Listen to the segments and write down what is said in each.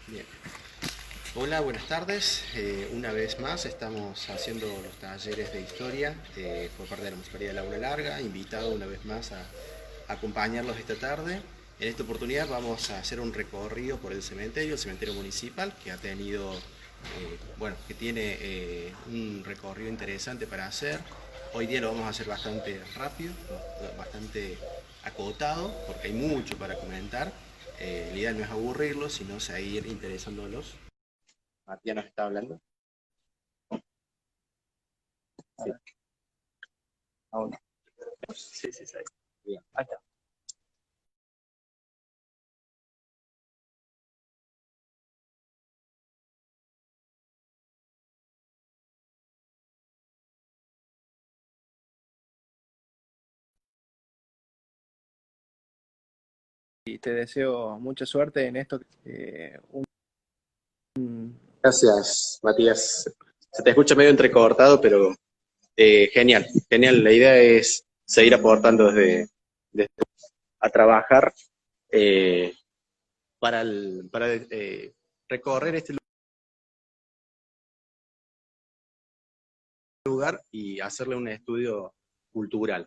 Bien. Hola, buenas tardes. Una vez más estamos haciendo los talleres de historia por parte de la Municipalidad de Laguna Larga. Invitado una vez más a acompañarlos esta tarde. En esta oportunidad vamos a hacer un recorrido por el cementerio municipal, que ha tenido, que tiene un recorrido interesante para hacer. Hoy día lo vamos a hacer bastante rápido, bastante acotado, porque hay mucho para comentar. La idea no es aburrirlos, sino seguir interesándolos. Matías nos está hablando. Sí, Aún. sí, sí, sí. Bien, ahí está. Y te deseo mucha suerte en esto. Gracias, Matías. Se te escucha medio entrecortado, pero genial, genial. La idea es seguir aportando desde a trabajar eh, para recorrer este lugar y hacerle un estudio cultural.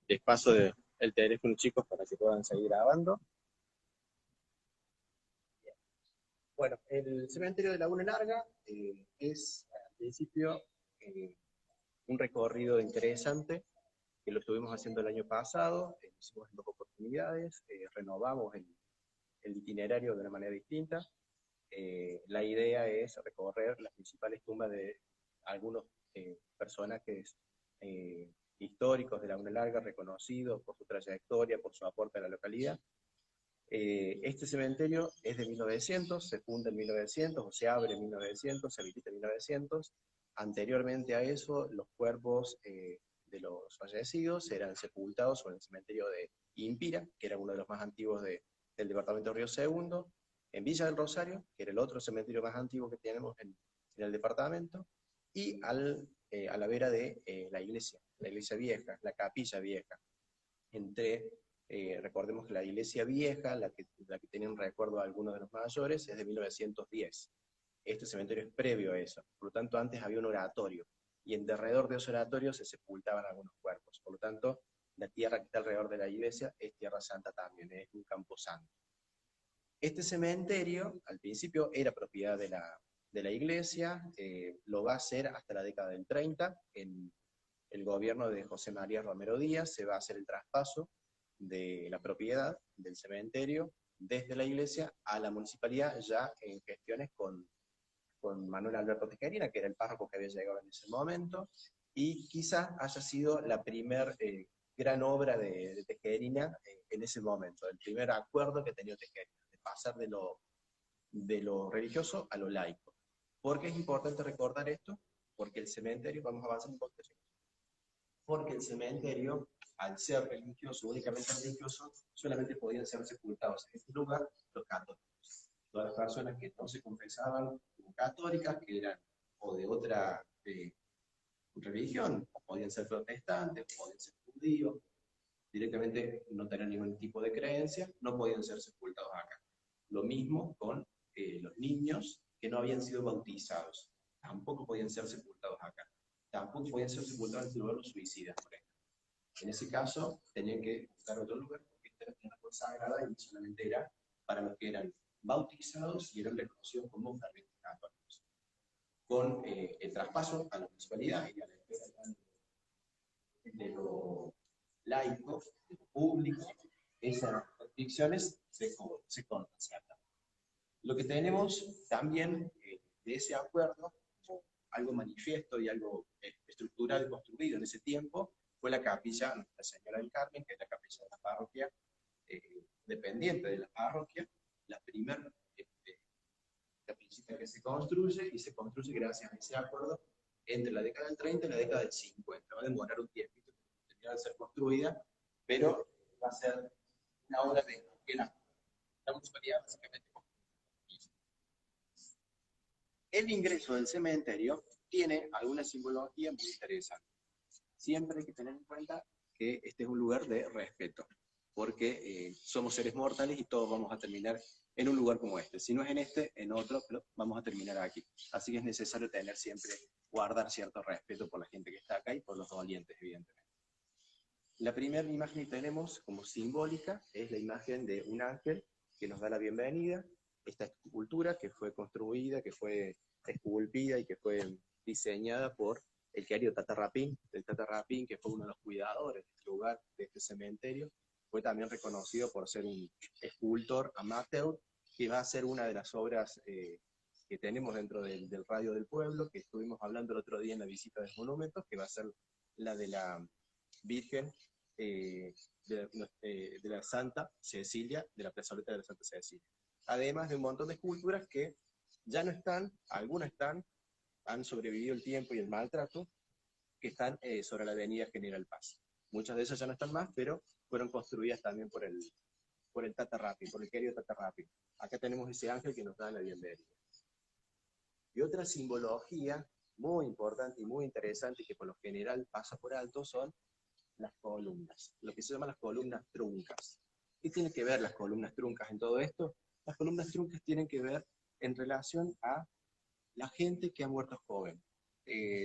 Les paso el teléfono, chicos, para que puedan seguir grabando. Bueno, el cementerio de Laguna Larga es, al principio, eh, un recorrido interesante que lo estuvimos haciendo el año pasado, lo hicimos en dos oportunidades, renovamos el itinerario de una manera distinta. La idea es recorrer las principales tumbas de algunos personajes eh, históricos de Laguna Larga, reconocidos por su trayectoria, por su aporte a la localidad. Este cementerio es de 1900, se funda en 1900, o se abre en 1900, se habilita en 1900. Anteriormente a eso, los cuerpos de los fallecidos eran sepultados en el cementerio de Impira, que era uno de los más antiguos del departamento de Río Segundo, en Villa del Rosario, que era el otro cementerio más antiguo que tenemos en el departamento, y a la vera de la iglesia vieja, la capilla vieja. Recordemos que la iglesia vieja, la que tiene un recuerdo de algunos de los mayores, es de 1910. Este cementerio es previo a eso. Por lo tanto, antes había un oratorio, y en derredor de ese oratorio se sepultaban algunos cuerpos. Por lo tanto, la tierra que está alrededor de la iglesia es tierra santa también, es un campo santo. Este cementerio, al principio, era propiedad de la iglesia, lo va a ser hasta la década del 30, en el gobierno de José María Romero Díaz, se va a hacer el traspaso de la propiedad del cementerio desde la iglesia a la municipalidad, ya en gestiones con Manuel Alberto Tejerina, que era el párroco que había llegado en ese momento, y quizás haya sido la primer gran obra de Tejerina en ese momento, el primer acuerdo que tenía Tejerina, de pasar de lo religioso a lo laico. ¿Por qué es importante recordar esto? Porque el cementerio, vamos a avanzar un poco, porque el cementerio, al ser religioso, únicamente religioso, solamente podían ser sepultados en este lugar los católicos. Todas las personas que no se confesaban como católicas, que eran o de otra religión, podían ser protestantes, podían ser judíos, directamente no tenían ningún tipo de creencia, no podían ser sepultados acá. Lo mismo con los niños que no habían sido bautizados, tampoco podían ser sepultados acá. Tampoco podían ser sepultados en lugar los suicidas, por ejemplo. En ese caso, tenían que buscar otro lugar porque esta era una cosa sagrada y solamente era para los que eran bautizados y eran reconocidos como fervientes católicos. Con el traspaso a la municipalidad y a la esfera de lo laico, de lo público, esas restricciones se conservan. Lo que tenemos también de ese acuerdo, como algo manifiesto y algo estructural construido en ese tiempo, fue la capilla Nuestra Señora del Carmen, que es la capilla de la parroquia, dependiente de la parroquia, la primera capillita que se construye, y se construye gracias a ese acuerdo entre la década del 30 y la década del 50. Va a demorar un tiempito de ser construida, pero va a ser una obra de que la municipalidad básicamente. El ingreso del cementerio tiene alguna simbología muy interesante. Siempre hay que tener en cuenta que este es un lugar de respeto. porque somos seres mortales y todos vamos a terminar en un lugar como este. Si no es en este, en otro, pero vamos a terminar aquí. Así que es necesario tener siempre, guardar cierto respeto por la gente que está acá y por los dolientes, evidentemente. La primera imagen que tenemos como simbólica es la imagen de un ángel que nos da la bienvenida. Esta escultura que fue construida, que fue esculpida y que fue diseñada por el querido Tata Rapín, el Tata Rapín, que fue uno de los cuidadores de este lugar, de este cementerio. Fue también reconocido por ser un escultor amateur, que va a ser una de las obras que tenemos dentro del radio del pueblo, que estuvimos hablando el otro día en la visita de los monumentos, que va a ser la de la Virgen de la Santa Cecilia, de la plazoleta de la Santa Cecilia. Además de un montón de esculturas que ya no están, algunas están, han sobrevivido el tiempo y el maltrato, que están sobre la avenida General Paz. Muchas de esas ya no están más, pero fueron construidas también por el Tata Rapi, por el querido Tata Rapi. Acá tenemos ese ángel que nos da la bienvenida. Y otra simbología muy importante y muy interesante, que por lo general pasa por alto, son las columnas, lo que se llaman las columnas truncas. ¿Qué tiene que ver las columnas truncas en todo esto? Las columnas truncas tienen que ver en relación a la gente que ha muerto joven,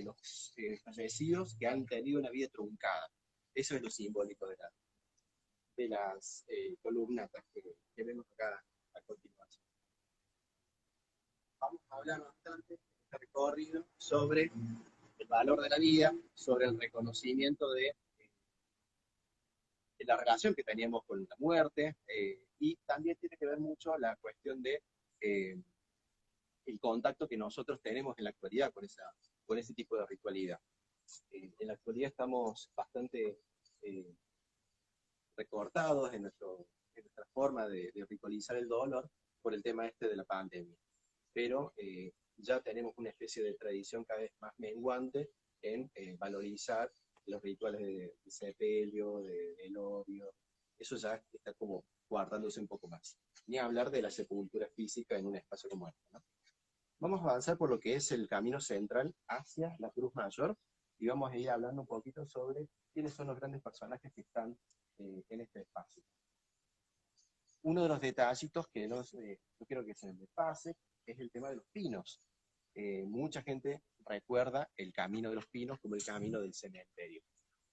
los fallecidos que han tenido una vida truncada. Eso es lo simbólico de las columnatas que vemos acá a continuación. Vamos a hablar bastante en este recorrido sobre el valor de la vida, sobre el reconocimiento de la relación que teníamos con la muerte, y también tiene que ver mucho la cuestión de el contacto que nosotros tenemos en la actualidad con ese tipo de ritualidad. En la actualidad estamos bastante recortados en nuestra forma de ritualizar el dolor por el tema este de la pandemia. Pero ya tenemos una especie de tradición cada vez más menguante en valorizar los rituales de sepelio, de velorio. Eso ya está como guardándose un poco más. Ni hablar de la sepultura física en un espacio como este, ¿no? Vamos a avanzar por lo que es el camino central hacia la Cruz Mayor y vamos a ir hablando un poquito sobre quiénes son los grandes personajes que están en este espacio. Uno de los detallitos que no quiero que se me pase es el tema de los pinos. Mucha gente recuerda el camino de los pinos como el camino del cementerio.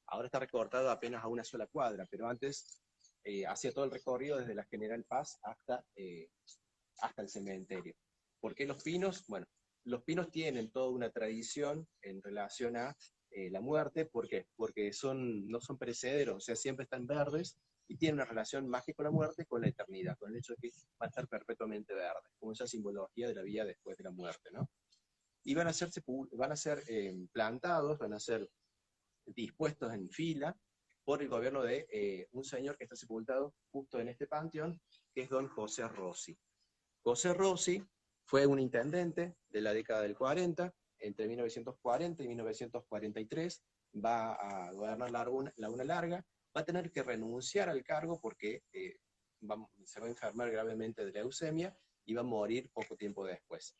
Ahora está recortado apenas a una sola cuadra, pero antes hacía todo el recorrido desde la General Paz hasta el cementerio. ¿Por qué los pinos? Bueno, los pinos tienen toda una tradición en relación a la muerte. ¿Por qué? Porque no son perecederos, o sea, siempre están verdes y tienen una relación más que con la muerte, con la eternidad, con el hecho de que van a estar perpetuamente verdes, como esa simbología de la vida después de la muerte, ¿no? Y van a ser plantados, van a ser dispuestos en fila por el gobierno de un señor que está sepultado justo en este panteón, que es don José Rossi. José Rossi fue un intendente de la década del 40, entre 1940 y 1943, va a gobernar Laguna Larga, va a tener que renunciar al cargo porque se va a enfermar gravemente de leucemia y va a morir poco tiempo después.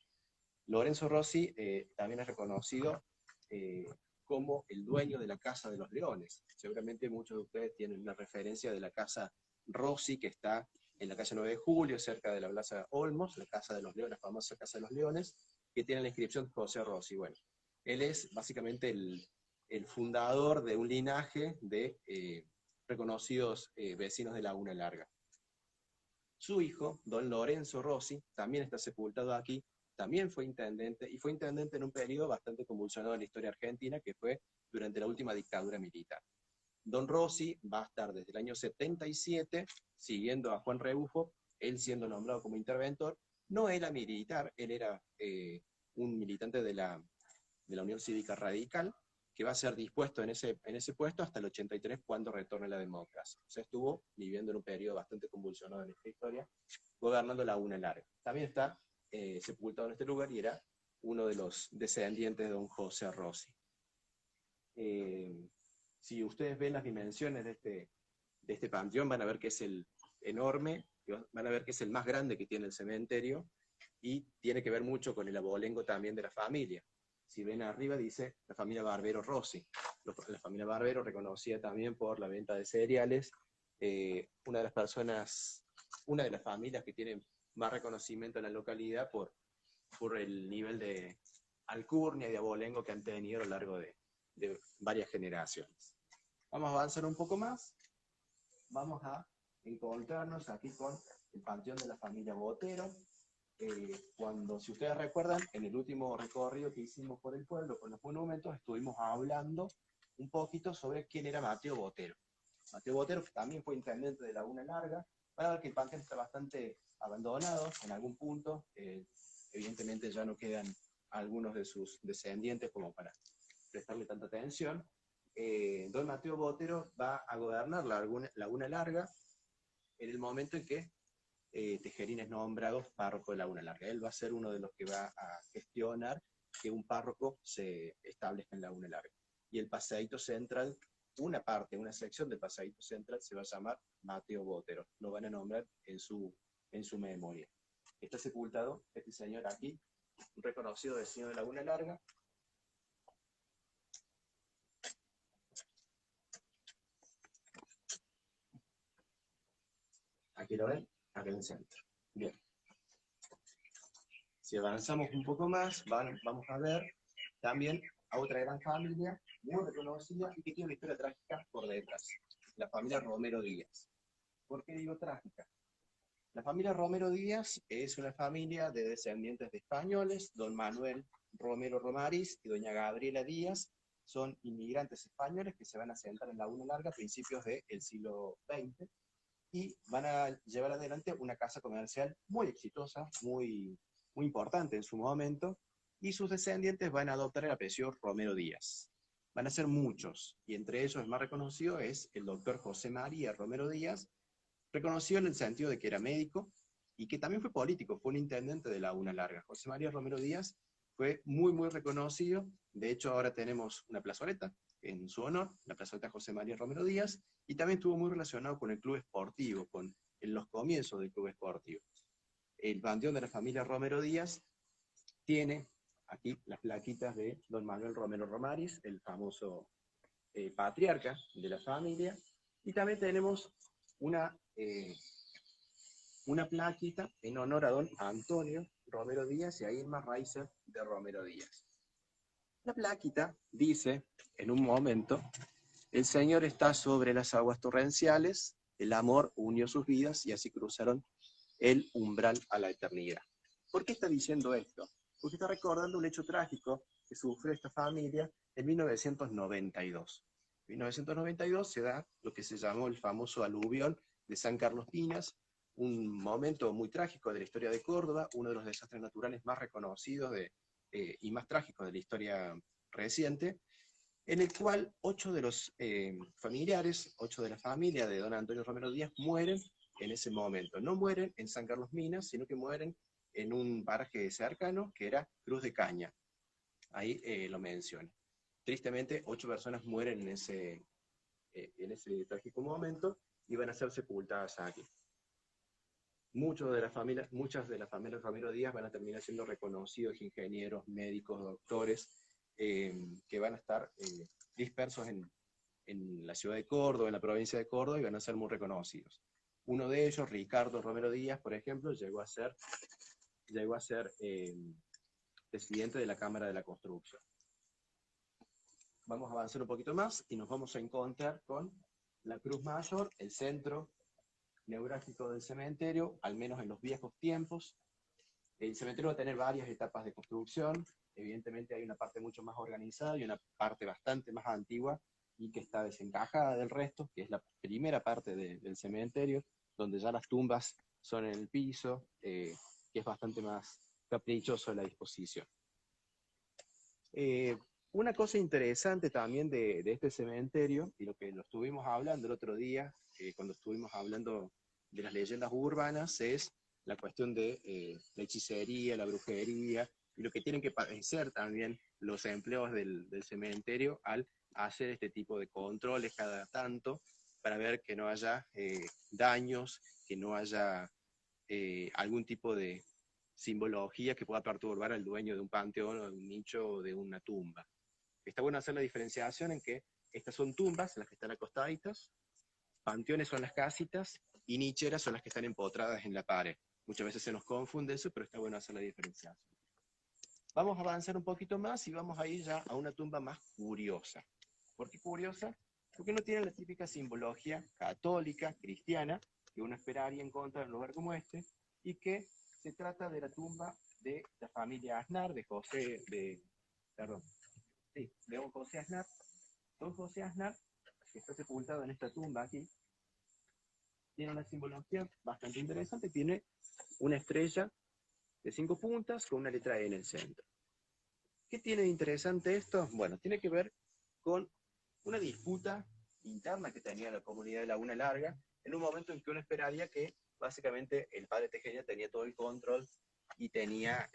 Lorenzo Rossi también es reconocido como el dueño de la Casa de los Leones. Seguramente muchos de ustedes tienen una referencia de la Casa Rossi, que está en la calle 9 de Julio, cerca de la Plaza Olmos, la Casa de los Leones, la famosa Casa de los Leones, que tiene la inscripción de José Rossi. Bueno, él es básicamente el fundador de un linaje de reconocidos vecinos de Laguna Larga. Su hijo, don Lorenzo Rossi, también está sepultado aquí, también fue intendente, y fue intendente en un periodo bastante convulsionado en la historia argentina, que fue durante la última dictadura militar. Don Rossi va a estar desde el año 77, siguiendo a Juan Rebufo, él siendo nombrado como interventor. No era militar, él era un militante de la Unión Cívica Radical, que va a ser dispuesto en ese puesto hasta el 83, cuando retorne la democracia. O sea, estuvo viviendo en un periodo bastante convulsionado en esta historia, gobernando Laguna Larga. También está sepultado en este lugar y era uno de los descendientes de don José Rossi. Si ustedes ven las dimensiones de este panteón, van a ver que es el enorme, van a ver que es el más grande que tiene el cementerio, y tiene que ver mucho con el abolengo también de la familia. Si ven arriba dice la familia Barbero Rossi. La familia Barbero, reconocida también por la venta de cereales una de las personas, una de las familias que tienen más reconocimiento en la localidad por el nivel de alcurnia y de abolengo que han tenido a lo largo de varias generaciones. Vamos a avanzar un poco más. Vamos a encontrarnos aquí con el panteón de la familia Botero. Cuando, si ustedes recuerdan, en el último recorrido que hicimos por el pueblo con los monumentos, estuvimos hablando un poquito sobre quién era Mateo Botero. Mateo Botero, que también fue intendente de Laguna Larga. Van a ver que el panteón está bastante abandonado en algún punto. Evidentemente ya no quedan algunos de sus descendientes como para prestarle tanta atención. Don Mateo Botero va a gobernar Laguna Larga en el momento en que Tejerín es nombrado párroco de Laguna Larga. Él va a ser uno de los que va a gestionar que un párroco se establezca en Laguna Larga. Y el paseíto central, una sección del paseíto central se va a llamar Mateo Botero. Lo van a nombrar en su memoria. Está sepultado este señor aquí, un reconocido vecino de Laguna Larga. Aquí lo ven, acá en el centro. Bien. Si avanzamos un poco más, vamos a ver también a otra gran familia, muy reconocida y que tiene una historia trágica por detrás. La familia Romero Díaz. ¿Por qué digo trágica? La familia Romero Díaz es una familia de descendientes de españoles. Don Manuel Romero Romariz y doña Gabriela Díaz son inmigrantes españoles que se van a asentar en Laguna Larga a principios del siglo XX y van a llevar adelante una casa comercial muy exitosa, muy importante en su momento, y sus descendientes van a adoptar el apellido Romero Díaz. Van a ser muchos, y entre ellos el más reconocido es el doctor José María Romero Díaz, reconocido en el sentido de que era médico y que también fue político, fue un intendente de Laguna Larga. José María Romero Díaz fue muy reconocido. De hecho, ahora tenemos una plazoleta en su honor, la plazoleta José María Romero Díaz, y también estuvo muy relacionado con el club esportivo, en los comienzos del club esportivo. El panteón de la familia Romero Díaz tiene aquí las plaquitas de don Manuel Romero Romariz, el famoso patriarca de la familia, y también tenemos una plaquita en honor a don Antonio Romero Díaz y a Irma Reiser de Romero Díaz. La plaquita dice, en un momento, el Señor está sobre las aguas torrenciales, el amor unió sus vidas y así cruzaron el umbral a la eternidad. ¿Por qué está diciendo esto? Porque está recordando un hecho trágico que sufrió esta familia en 1992. En 1992 se da lo que se llamó el famoso aluvión de San Carlos Minas, un momento muy trágico de la historia de Córdoba, uno de los desastres naturales más reconocidos y más trágicos de la historia reciente, en el cual 8 de los familiares, 8 de la familia de don Antonio Romero Díaz mueren en ese momento. No mueren en San Carlos Minas, sino que mueren en un paraje cercano que era Cruz de Caña. Ahí lo menciona. Tristemente, 8 personas mueren en ese trágico momento y van a ser sepultadas aquí. Muchas de las familias Ramiro Díaz van a terminar siendo reconocidos ingenieros, médicos, doctores, que van a estar dispersos en la ciudad de Córdoba, en la provincia de Córdoba, y van a ser muy reconocidos. Uno de ellos, Ricardo Romero Díaz, por ejemplo, llegó a ser presidente de la Cámara de la Construcción. Vamos a avanzar un poquito más y nos vamos a encontrar con la Cruz Mayor, el centro neurálgico del cementerio, al menos en los viejos tiempos. El cementerio va a tener varias etapas de construcción. Evidentemente hay una parte mucho más organizada y una parte bastante más antigua y que está desencajada del resto, que es la primera parte del cementerio, donde ya las tumbas son en el piso, que es bastante más caprichoso la disposición. Una cosa interesante también de este cementerio, y lo que lo estuvimos hablando el otro día, cuando estuvimos hablando de las leyendas urbanas, es la cuestión de la hechicería, la brujería, y lo que tienen que padecer también los empleados del cementerio al hacer este tipo de controles cada tanto, para ver que no haya daños, que no haya algún tipo de simbología que pueda perturbar al dueño de un panteón o de un nicho o de una tumba. Está bueno hacer la diferenciación en que estas son tumbas, las que están acostaditas, panteones son las casitas y nicheras son las que están empotradas en la pared. Muchas veces se nos confunde eso, pero está bueno hacer la diferenciación. Vamos a avanzar un poquito más y vamos a ir ya a una tumba más curiosa. ¿Por qué curiosa? Porque no tiene la típica simbología católica, cristiana, que uno esperaría encontrar en un lugar como este, y que se trata de la tumba de la familia Aznar, de don José Aznar. Don José Aznar, que está sepultado en esta tumba aquí, tiene una simbología bastante interesante, tiene una estrella de 5 puntas con una letra E en el centro. ¿Qué tiene de interesante esto? Bueno, tiene que ver con una disputa interna que tenía la comunidad de Laguna Larga, en un momento en que uno esperaría que básicamente el padre Tejeña tenía todo el control y tenía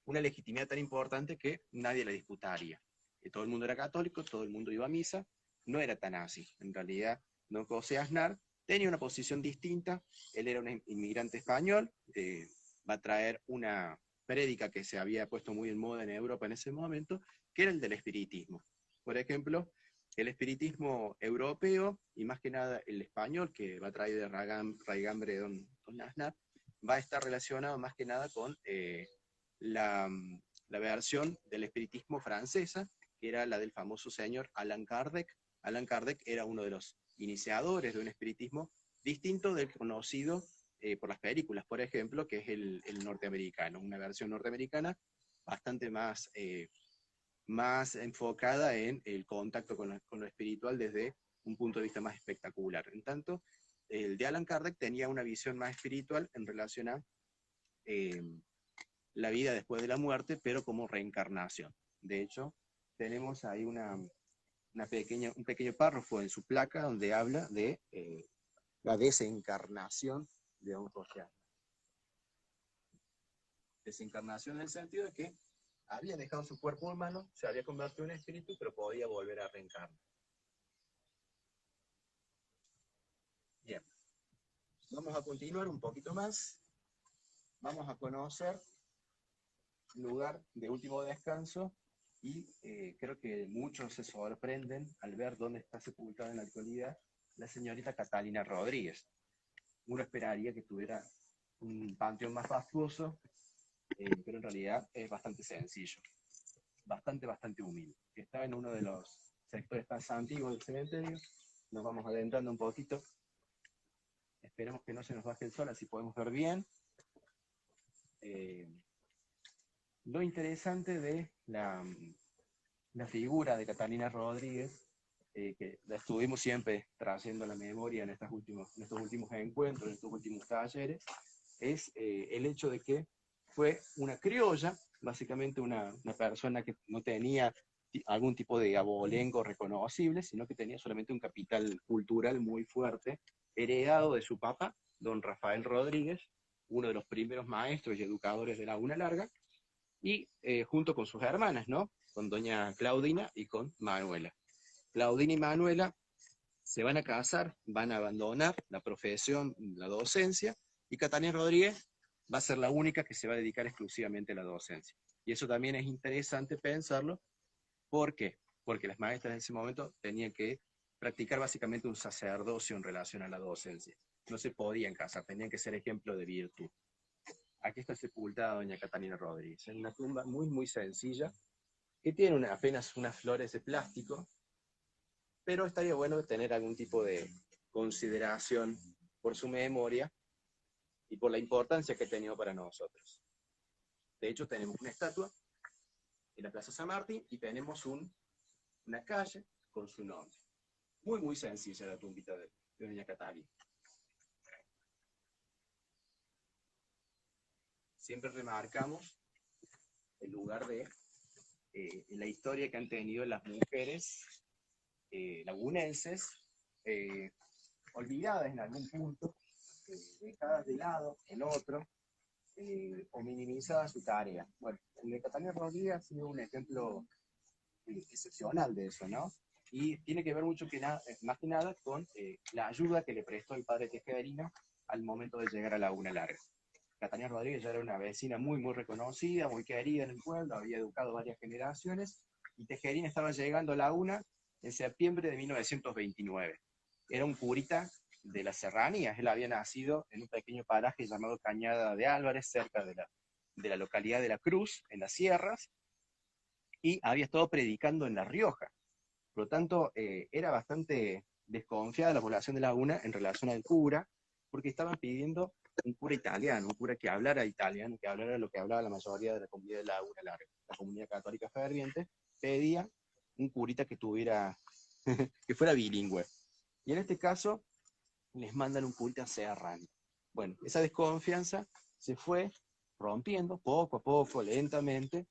una legitimidad tan importante que nadie la disputaría. Que todo el mundo era católico, todo el mundo iba a misa, no era tan así. En realidad, don José Aznar tenía una posición distinta, él era un inmigrante español, va a traer una prédica que se había puesto muy en moda en Europa en ese momento, que era el del espiritismo. Por ejemplo, el espiritismo europeo, y más que nada el español, que va a traer de raigambre de don Aznar, va a estar relacionado más que nada con la versión del espiritismo francesa, que era la del famoso señor Allan Kardec. Allan Kardec era uno de los iniciadores de un espiritismo distinto del conocido por las películas, por ejemplo, que es el norteamericano, una versión norteamericana bastante más enfocada en el contacto con lo espiritual desde un punto de vista más espectacular. En tanto, el de Allan Kardec tenía una visión más espiritual en relación a la vida después de la muerte, pero como reencarnación. De hecho, tenemos ahí un pequeño párrafo en su placa donde habla de la desencarnación de don José Aznar. Desencarnación en el sentido de que había dejado su cuerpo humano, se había convertido en espíritu, pero podía volver a reencarnar. Bien, vamos a continuar un poquito más. Vamos a conocer lugar de último descanso y creo que muchos se sorprenden al ver dónde está sepultada en la actualidad la señorita Catalina Rodríguez. Uno esperaría que tuviera un panteón más fastuoso, pero en realidad es bastante sencillo, bastante humilde. Está en uno de los sectores más antiguos del cementerio. Nos vamos adentrando un poquito. Esperemos que no se nos baje el sol, así podemos ver bien. Lo interesante de la figura de Catalina Rodríguez, que la estuvimos siempre trayendo a la memoria en estos últimos encuentros, en estos últimos talleres, es el hecho de que fue una criolla, básicamente una persona que no tenía algún tipo de abolengo reconocible, sino que tenía solamente un capital cultural muy fuerte, heredado de su papá, don Rafael Rodríguez, uno de los primeros maestros y educadores de Laguna Larga, y junto con sus hermanas, ¿no? Con doña Claudina y con Manuela. Claudina y Manuela se van a casar, van a abandonar la profesión, la docencia, y Catalina Rodríguez va a ser la única que se va a dedicar exclusivamente a la docencia. Y eso también es interesante pensarlo. ¿Por qué? Porque las maestras en ese momento tenían que practicar básicamente un sacerdocio en relación a la docencia. No se podían casar, tenían que ser ejemplo de virtud. Aquí está sepultada doña Catalina Rodríguez, en una tumba muy sencilla, que tiene apenas unas flores de plástico, pero estaría bueno tener algún tipo de consideración por su memoria y por la importancia que ha tenido para nosotros. De hecho, tenemos una estatua en la Plaza San Martín y tenemos una calle con su nombre. Muy sencilla la tumbita de doña Catalina. Siempre remarcamos el lugar de la historia que han tenido las mujeres lagunenses, olvidadas en algún punto, dejadas de lado en otro, o minimizadas su tarea. Bueno, el de Catalina Rodríguez ha sido un ejemplo excepcional de eso, ¿no? Y tiene que ver mucho más que nada con la ayuda que le prestó el padre Tejerina al momento de llegar a Laguna Larga. Catalina Rodríguez ya era una vecina muy reconocida, muy querida en el pueblo, había educado varias generaciones, y Tejerina estaba llegando a Laguna en septiembre de 1929. era un curita de las serranías. Él había nacido en un pequeño paraje llamado Cañada de Álvarez, cerca de la localidad de La Cruz, en las sierras, y había estado predicando en La Rioja. Por lo tanto, era bastante desconfiada la población de Laguna en relación al cura, porque estaban pidiendo un cura italiano, un cura que hablara italiano, que hablara lo que hablaba la mayoría de la comunidad de Laguna Larga. La comunidad católica ferviente pedía un curita que tuviera, que fuera bilingüe. Y en este caso, les mandan un curita serrano. Bueno, esa desconfianza se fue rompiendo poco a poco, lentamente,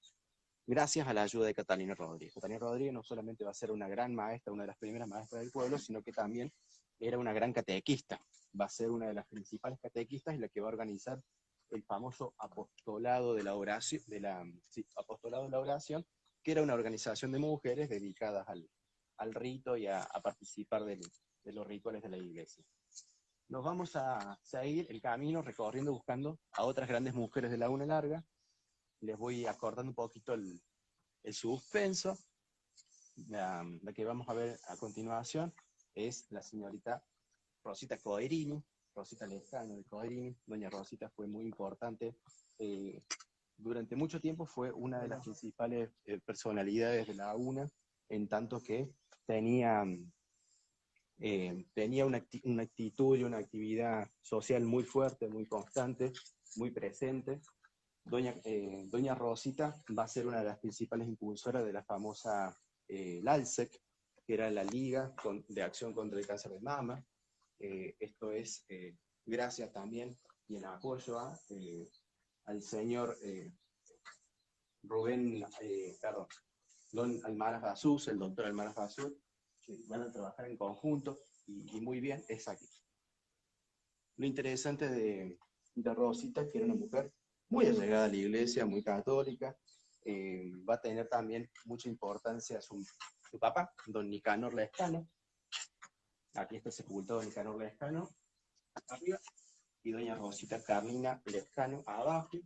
gracias a la ayuda de Catalina Rodríguez. Catalina Rodríguez no solamente va a ser una gran maestra, una de las primeras maestras del pueblo, sino que también era una gran catequista. Va a ser una de las principales catequistas y la que va a organizar el famoso apostolado de la oración, apostolado de la oración, que era una organización de mujeres dedicadas al rito y a participar de los rituales de la iglesia. Nos vamos a seguir el camino recorriendo, buscando a otras grandes mujeres de Laguna Larga. Les voy acortando un poquito el suspenso. La que vamos a ver a continuación es la señorita Rosita Coerini, Rosita Lescano de Coerini. Doña Rosita fue muy importante. Durante mucho tiempo fue una de las principales personalidades de la UNA, en tanto que tenía una actitud y una actividad social muy fuerte, muy constante, muy presente. Doña Rosita va a ser una de las principales impulsoras de la famosa LALSEC, que era la Liga de Acción contra el Cáncer de Mama. Esto es gracias también y en apoyo al señor don Almaraz Basús, el doctor Almaraz Basús, que van a trabajar en conjunto y muy bien, es aquí. Lo interesante de Rosita es que era una mujer muy allegada a la iglesia, muy católica. Va a tener también mucha importancia su papá, don Nicanor Lescano. Aquí está sepultado don Nicanor Lescano, arriba, y doña Rosita Carlina Lescano, abajo.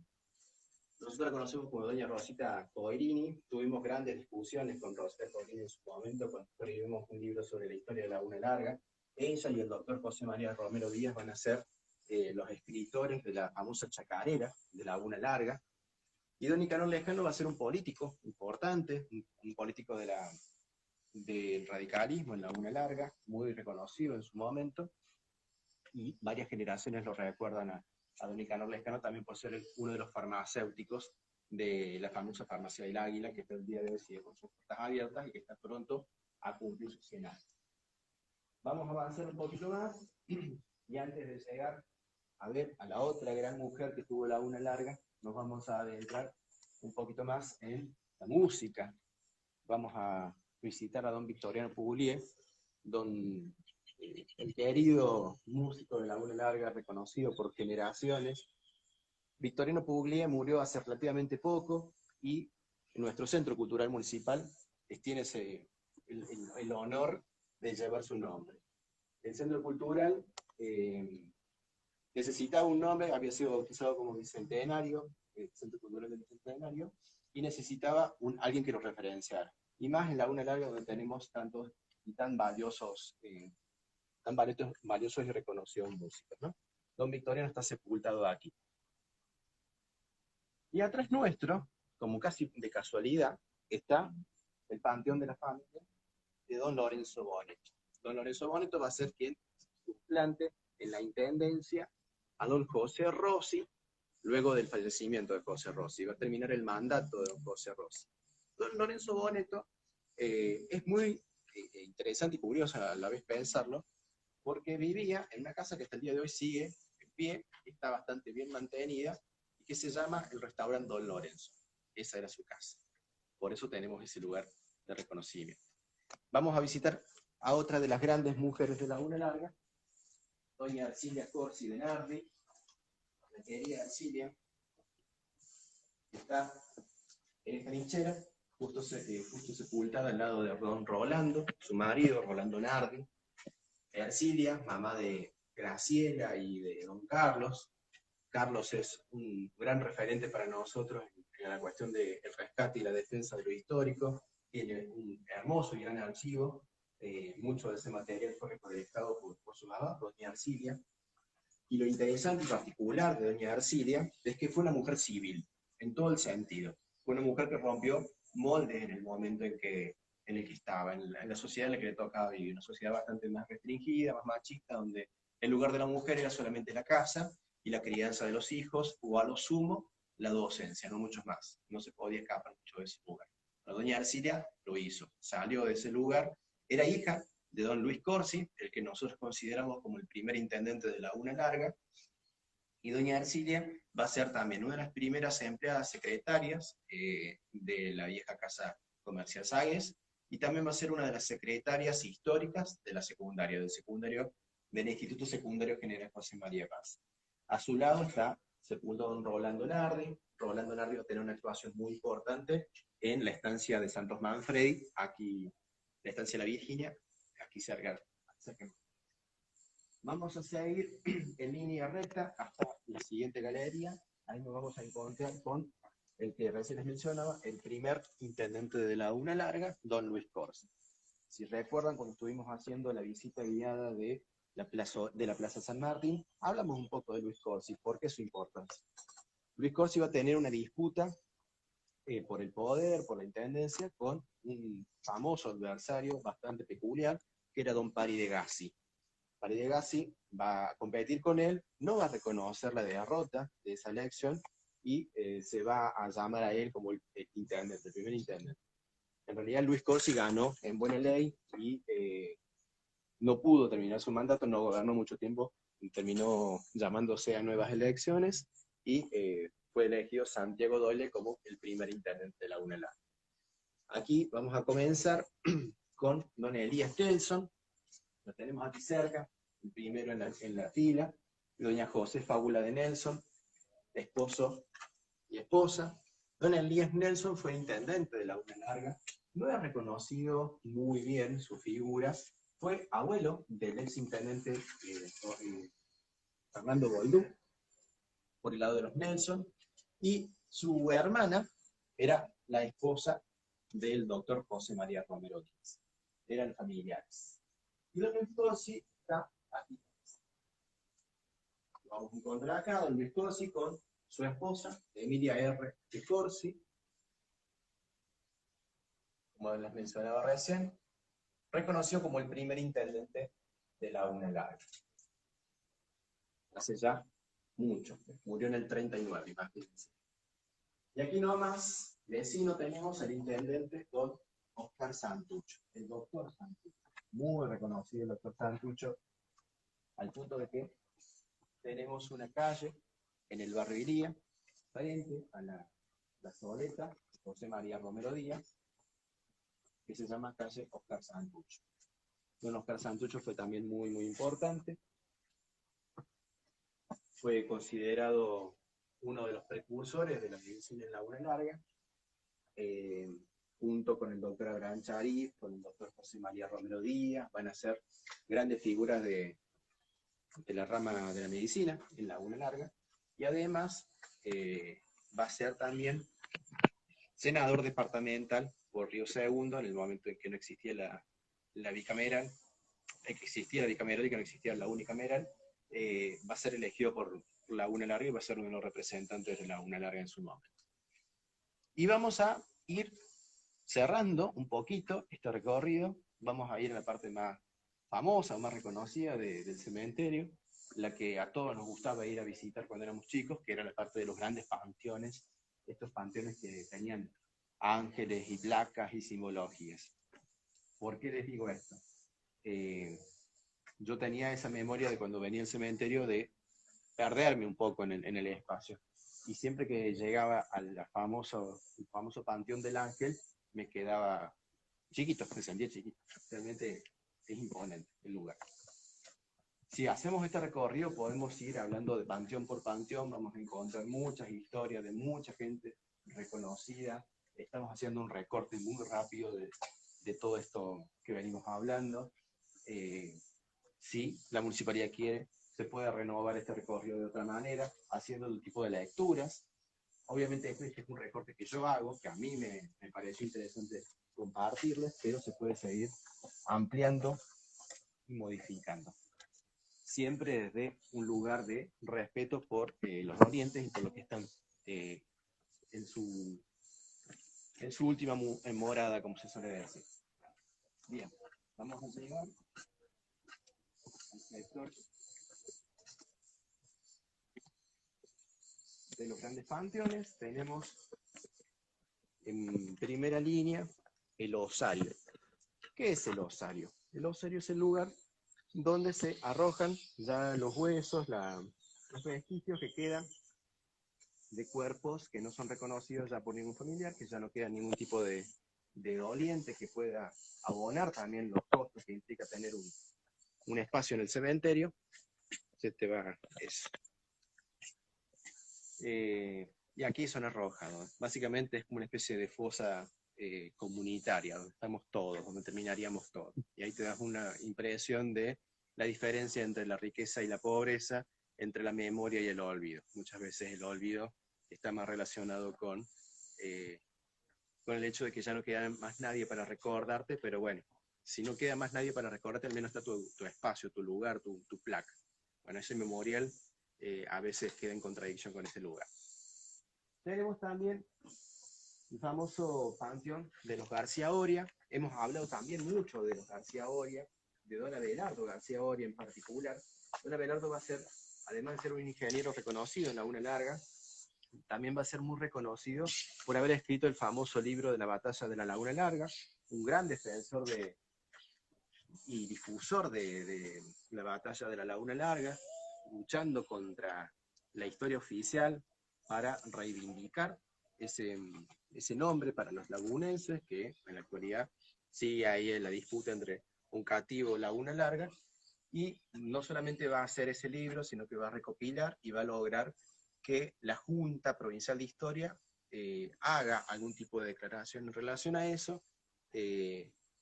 Nosotros la conocemos como doña Rosita Coerini. Tuvimos grandes discusiones con Rosita Coerini en su momento, cuando escribimos un libro sobre la historia de Laguna Larga. Ella y el doctor José María Romero Díaz van a ser los escritores de la famosa chacarera de Laguna Larga. Y don Nicanor Lescano va a ser un político importante, un político del radicalismo en Laguna Larga, muy reconocido en su momento, y varias generaciones lo recuerdan a don Nicanor Lescano también por ser uno de los farmacéuticos de la famosa farmacia del Águila, que hasta el día de hoy sigue con sus puertas abiertas y que está pronto a cumplir sus 100 años. Vamos a avanzar un poquito más, y antes de llegar a ver a la otra gran mujer que tuvo Laguna Larga, nos vamos a adentrar un poquito más en la música. Vamos a visitar a don Victoriano Pugliese, el querido músico de Laguna Larga, reconocido por generaciones. Victoriano Pugliese murió hace relativamente poco y nuestro Centro Cultural Municipal tiene el honor de llevar su nombre. El Centro Cultural necesitaba un nombre, había sido bautizado como Bicentenario, el Centro Cultural del Bicentenario, y necesitaba alguien que lo referenciara. Y más en Laguna Larga, donde tenemos tantos y tan valiosos y reconocidos músicos, ¿no? Don Victoriano está sepultado aquí. Y atrás nuestro, como casi de casualidad, está el panteón de la familia de don Lorenzo Boneto. Don Lorenzo Boneto va a ser quien suplante en la intendencia a don José Rossi, luego del fallecimiento de José Rossi. Va a terminar el mandato de don José Rossi. Don Lorenzo Boneto es muy interesante y curioso a la vez pensarlo, porque vivía en una casa que hasta el día de hoy sigue en pie, está bastante bien mantenida, y que se llama el restaurante Don Lorenzo. Esa era su casa. Por eso tenemos ese lugar de reconocimiento. Vamos a visitar a otra de las grandes mujeres de Laguna Larga, doña Arcilia Corsi de Nardi, la querida Arcilia, que está en esta trinchera, justo sepultada al lado de don Rolando, su marido, Rolando Nardi. Arcilia, mamá de Graciela y de don Carlos. Carlos es un gran referente para nosotros en la cuestión del rescate y la defensa de lo histórico. Tiene un hermoso y gran archivo mucho de ese material fue recolectado por su mamá, doña Arcilia, y lo interesante y particular de doña Arcilia es que fue una mujer civil, en todo el sentido. Fue una mujer que rompió moldes en el momento en el que estaba, en la sociedad en la que le tocaba vivir, una sociedad bastante más restringida, más machista, donde el lugar de la mujer era solamente la casa y la crianza de los hijos, o a lo sumo, la docencia, no muchos más. No se podía escapar mucho de ese lugar. La doña Arcilia lo hizo, salió de ese lugar, era hija de don Luis Corsi, el que nosotros consideramos como el primer intendente de la Una Larga, y doña Arcilia va a ser también una de las primeras empleadas secretarias de la vieja Casa Comercial Ságuez, y también va a ser una de las secretarias históricas de la secundaria, del Instituto Secundario General José María Paz. A su lado está sepultado don Rolando Nardi. Rolando Nardi va a tener una actuación muy importante en la estancia de Santos Manfredi, aquí, la estancia de la Virginia, aquí cerca. Vamos a seguir en línea recta hasta la siguiente galería. Ahí nos vamos a encontrar con el que recién les mencionaba, el primer intendente de la Una Larga, don Luis Corsi. Si recuerdan, cuando estuvimos haciendo la visita guiada de la Plaza San Martín, hablamos un poco de Luis Corsi, ¿por qué su importancia? Luis Corsi va a tener una disputa por el poder, por la intendencia, con un famoso adversario bastante peculiar, que era don Pari de Gassi. Pari de Gassi va a competir con él, no va a reconocer la derrota de esa elección y se va a llamar a él como el intendente, el primer intendente. En realidad Luis Corsi ganó en buena ley y no pudo terminar su mandato, no gobernó mucho tiempo, y terminó llamándose a nuevas elecciones y fue elegido Santiago Doyle como el primer intendente de la Una Larga. Aquí vamos a comenzar con don Elías Kelson, lo tenemos aquí cerca, el primero en la fila, doña José Fábula de Nelson, esposo y esposa. Don Elías Nelson fue intendente de la Una Larga, no es reconocido muy bien su figura, fue abuelo del ex intendente Fernando Boldú, por el lado de los Nelson, y su hermana era la esposa del doctor José María Romero Díaz. Eran familiares. Y don Luis Corsi está aquí. Lo vamos a encontrar acá, don Luis Corsi con su esposa, Emilia R. de Corsi, como les mencionaba recién, reconoció como el primer intendente de la Una Larga. Hace ya mucho, murió en el 39, imagínense. Y aquí nomás, vecino, tenemos el intendente don Oscar Santucho, el doctor Santucho. Muy reconocido el doctor Santucho, al punto de que tenemos una calle en el barrio Iría, frente a la plazoleta José María Romero Díaz, que se llama calle Oscar Santucho. Don Oscar Santucho fue también muy, muy importante. Fue considerado uno de los precursores de la medicina en la Una Larga, junto con el doctor Abraham Charif, con el doctor José María Romero Díaz, van a ser grandes figuras de la rama de la medicina en la Una Larga, y además va a ser también senador departamental por Río Segundo, en el momento en que no existía la bicameral, que existía la bicameral y que no existía la unicameral, va a ser elegido por la Una Larga y va a ser uno de los representantes de la Una Larga en su momento. Y vamos a ir cerrando un poquito este recorrido, vamos a ir a la parte más famosa, más reconocida del cementerio, la que a todos nos gustaba ir a visitar cuando éramos chicos, que era la parte de los grandes panteones, estos panteones que tenían ángeles y placas y simbologías. ¿Por qué les digo esto? Yo tenía esa memoria de cuando venía al cementerio de perderme un poco en el espacio. Y siempre que llegaba al famoso Panteón del Ángel, me quedaba chiquito, me sentía chiquito. Realmente es imponente el lugar. Si hacemos este recorrido, podemos ir hablando de panteón por panteón, vamos a encontrar muchas historias de mucha gente reconocida. Estamos haciendo un recorte muy rápido de todo esto que venimos hablando. Si la municipalidad quiere, se puede renovar este recorrido de otra manera, haciendo el tipo de lecturas. Obviamente este es un recorte que yo hago, que a mí me pareció interesante compartirles, pero se puede seguir ampliando y modificando. Siempre desde un lugar de respeto por los dolientes y por lo que están en su última morada, como se suele decir. Bien, vamos a llegar al sector de los grandes panteones. Tenemos en primera línea el osario. ¿Qué es el osario? El osario es el lugar donde se arrojan ya los huesos, los vestigios que quedan de cuerpos que no son reconocidos ya por ningún familiar, que ya no queda ningún tipo de doliente que pueda abonar también los costos que implica tener un espacio en el cementerio. Se te va eso. Y aquí son arrojados. Básicamente es como una especie de fosa comunitaria, donde estamos todos, donde terminaríamos todos. Y ahí te das una impresión de la diferencia entre la riqueza y la pobreza, entre la memoria y el olvido. Muchas veces el olvido está más relacionado con el hecho de que ya no queda más nadie para recordarte, pero bueno, si no queda más nadie para recordarte, al menos está tu espacio, tu lugar, tu placa. Bueno, ese memorial a veces queda en contradicción con ese lugar. Tenemos también el famoso panteón de los García Oria. Hemos hablado también mucho de los García Oria, de don Abelardo García Oria en particular. Don Abelardo va a ser, además de ser un ingeniero reconocido en Laguna Larga, también va a ser muy reconocido por haber escrito el famoso libro de la batalla de la Laguna Larga, un gran defensor y difusor de la batalla de la Laguna Larga, luchando contra la historia oficial para reivindicar ese nombre para los lagunenses, que en la actualidad sigue ahí en la disputa entre un cativo Laguna Larga, y no solamente va a hacer ese libro, sino que va a recopilar y va a lograr que la Junta Provincial de Historia haga algún tipo de declaración en relación a eso,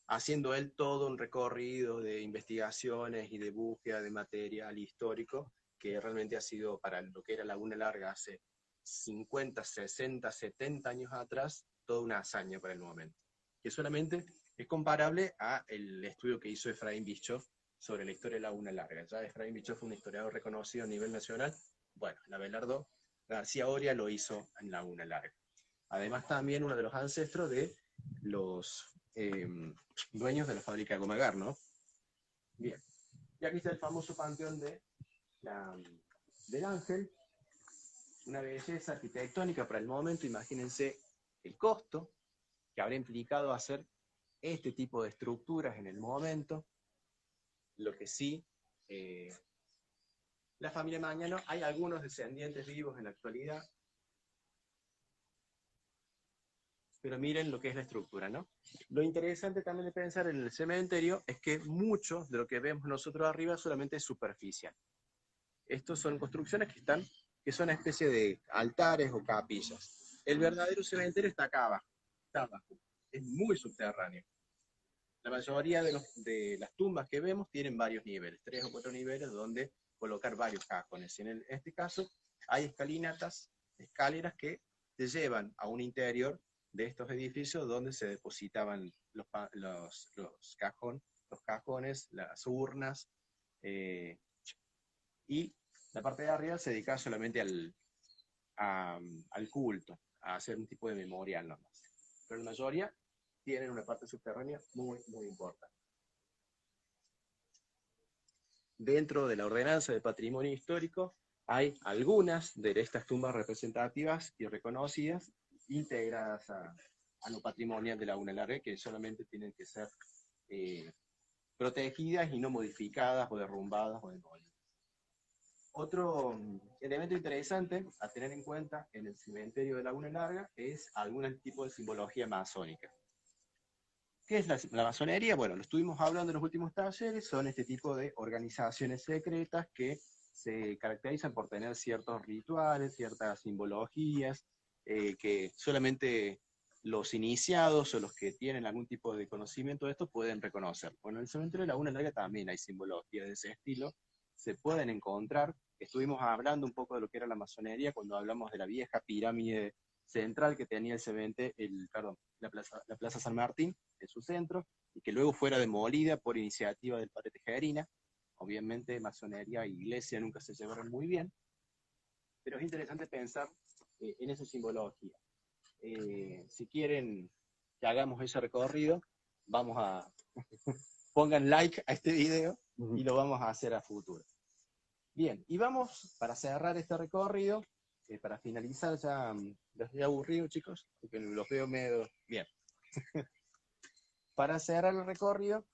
haciendo él todo un recorrido de investigaciones y de búsqueda de material histórico, que realmente ha sido para lo que era Laguna Larga hace 50, 60, 70 años atrás, toda una hazaña para el momento. Que solamente es comparable al estudio que hizo Efraín Bischoff sobre la historia de Laguna Larga. Ya Efraín Bischoff fue un historiador reconocido a nivel nacional. Bueno, Abelardo García Oria lo hizo en Laguna Larga. Además también uno de los ancestros de los dueños de la fábrica de Gomagar, ¿no? Bien. Y aquí está el famoso panteón del Ángel, una belleza arquitectónica para el momento. Imagínense el costo que habrá implicado hacer este tipo de estructuras en el momento. Lo que sí, la familia Magnano, hay algunos descendientes vivos en la actualidad, pero miren lo que es la estructura, ¿no? Lo interesante también de pensar en el cementerio es que mucho de lo que vemos nosotros arriba solamente es superficial. Estos son construcciones que son una especie de altares o capillas. El verdadero cementerio está acá abajo, es muy subterráneo. La mayoría de las tumbas que vemos tienen varios niveles, 3 o 4 niveles donde colocar varios cajones. En este caso hay escaleras que te llevan a un interior de estos edificios donde se depositaban los cajones, las urnas, y la parte de arriba se dedica solamente al culto, a hacer un tipo de memorial nomás. Pero la mayoría tienen una parte subterránea muy, muy importante. Dentro de la ordenanza de patrimonio histórico hay algunas de estas tumbas representativas y reconocidas integradas a lo patrimonial de Laguna Larga, que solamente tienen que ser protegidas y no modificadas o derrumbadas o demolidas. Otro elemento interesante a tener en cuenta en el cementerio de Laguna Larga es algún tipo de simbología masónica. ¿Qué es la masonería? Bueno, lo estuvimos hablando en los últimos talleres, son este tipo de organizaciones secretas que se caracterizan por tener ciertos rituales, ciertas simbologías, que solamente los iniciados o los que tienen algún tipo de conocimiento de esto pueden reconocer. Bueno, en el cementerio de Laguna Larga también hay simbologías de ese estilo, se pueden encontrar. Estuvimos hablando un poco de lo que era la masonería cuando hablamos de la vieja pirámide central que tenía el cementerio, la Plaza San Martín en su centro, y que luego fuera demolida por iniciativa del padre Tejerina. Obviamente masonería e iglesia nunca se llevaron muy bien, pero es interesante pensar en esa simbología. Si quieren que hagamos ese recorrido, vamos a pongan like a este video y lo vamos a hacer a futuro. Bien, y vamos, para cerrar este recorrido, para finalizar, ¿los he aburrido, chicos? Porque los veo medio bien. Para cerrar el recorrido,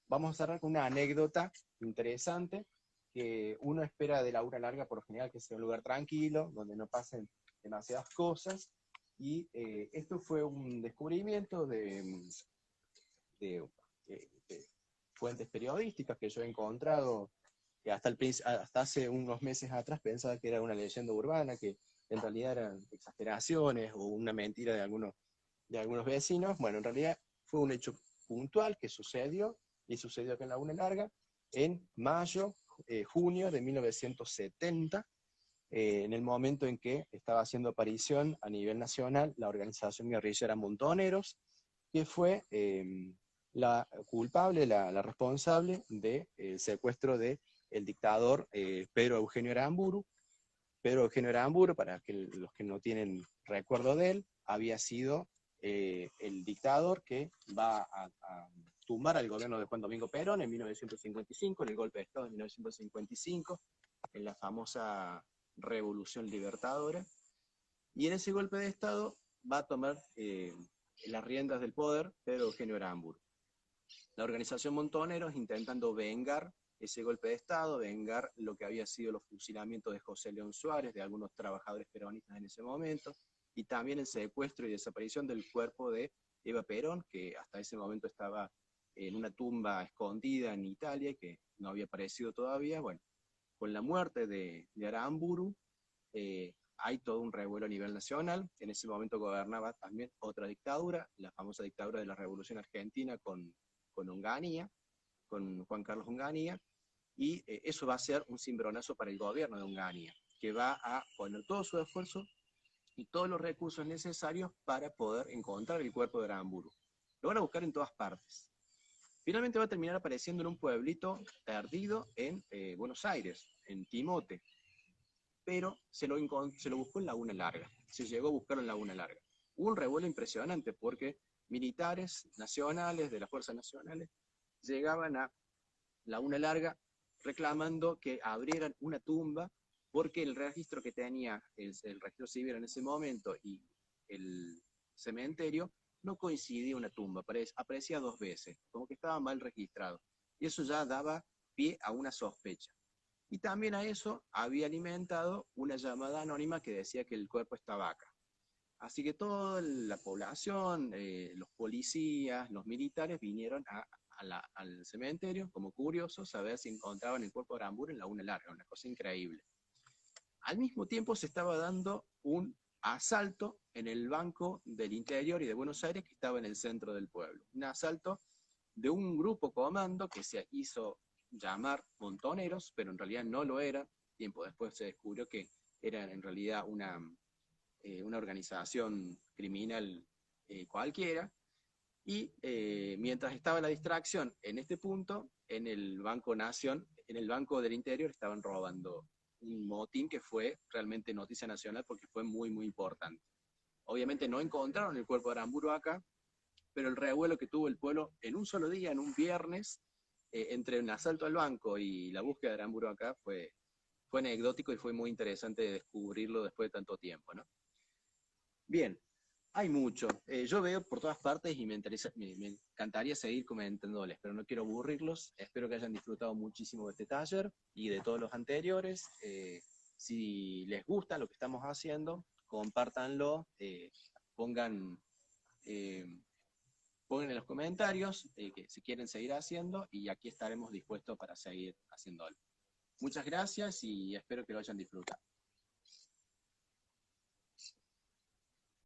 vamos a cerrar con una anécdota interesante que uno espera de la Una Larga por lo general que sea un lugar tranquilo, donde no pasen demasiadas cosas, y esto fue un descubrimiento de fuentes periodísticas que yo he encontrado, que hasta hace unos meses atrás pensaba que era una leyenda urbana, que en realidad eran exageraciones o una mentira de algunos vecinos. Bueno, en realidad fue un hecho puntual que sucedió, y sucedió acá en Laguna Larga, en junio de 1970, en el momento en que estaba haciendo aparición a nivel nacional la organización guerrillera Montoneros, que fue la culpable, la responsable del secuestro del dictador Pedro Eugenio Aramburu. Pedro Eugenio Aramburu, para los que no tienen recuerdo de él, había sido el dictador que va a tumbar al gobierno de Juan Domingo Perón en 1955, en el golpe de Estado de 1955, en la famosa Revolución Libertadora. Y en ese golpe de Estado va a tomar las riendas del poder Pedro Eugenio Aramburu. La organización Montoneros intentando vengar ese golpe de Estado, vengar lo que había sido los fusilamientos de José León Suárez, de algunos trabajadores peronistas en ese momento, y también el secuestro y desaparición del cuerpo de Eva Perón, que hasta ese momento estaba en una tumba escondida en Italia, que no había aparecido todavía. Bueno, con la muerte de Aramburu, hay todo un revuelo a nivel nacional. En ese momento gobernaba también otra dictadura, la famosa dictadura de la Revolución Argentina con Onganía, con Juan Carlos Onganía, y eso va a ser un cimbronazo para el gobierno de Onganía, que va a poner todo su esfuerzo y todos los recursos necesarios para poder encontrar el cuerpo de Aramburu. Lo van a buscar en todas partes. Finalmente va a terminar apareciendo en un pueblito perdido en Buenos Aires, en Timote, pero se lo buscó en Laguna Larga, se llegó a buscarlo en Laguna Larga. Hubo un revuelo impresionante porque militares nacionales, de las fuerzas nacionales, llegaban a Laguna Larga reclamando que abrieran una tumba, porque el registro que tenía el registro civil en ese momento y el cementerio no coincidía una tumba, aparecía dos veces, como que estaba mal registrado. Y eso ya daba pie a una sospecha. Y también a eso había alimentado una llamada anónima que decía que el cuerpo estaba acá. Así que toda la población, los policías, los militares vinieron al cementerio como curiosos a ver si encontraban el cuerpo de Aramburu en Laguna Larga, una cosa increíble. Al mismo tiempo se estaba dando un asalto en el Banco del Interior y de Buenos Aires, que estaba en el centro del pueblo. Un asalto de un grupo comando que se hizo llamar Montoneros, pero en realidad no lo eran. Tiempo después se descubrió que eran en realidad una organización criminal cualquiera. Y mientras estaba la distracción en este punto, en el Banco Nación, en el Banco del Interior estaban robando un motín que fue realmente noticia nacional porque fue muy, muy importante. Obviamente no encontraron el cuerpo de Aramburu acá, pero el revuelo que tuvo el pueblo en un solo día, en un viernes, entre un asalto al banco y la búsqueda de Aramburu acá, fue anecdótico y fue muy interesante descubrirlo después de tanto tiempo, ¿no? Bien, hay mucho. Yo veo por todas partes y me encantaría seguir comentándoles, pero no quiero aburrirlos. Espero que hayan disfrutado muchísimo de este taller y de todos los anteriores. Si les gusta lo que estamos haciendo, compártanlo, pongan en los comentarios que si quieren seguir haciendo, y aquí estaremos dispuestos para seguir haciéndolo. Muchas gracias y espero que lo hayan disfrutado.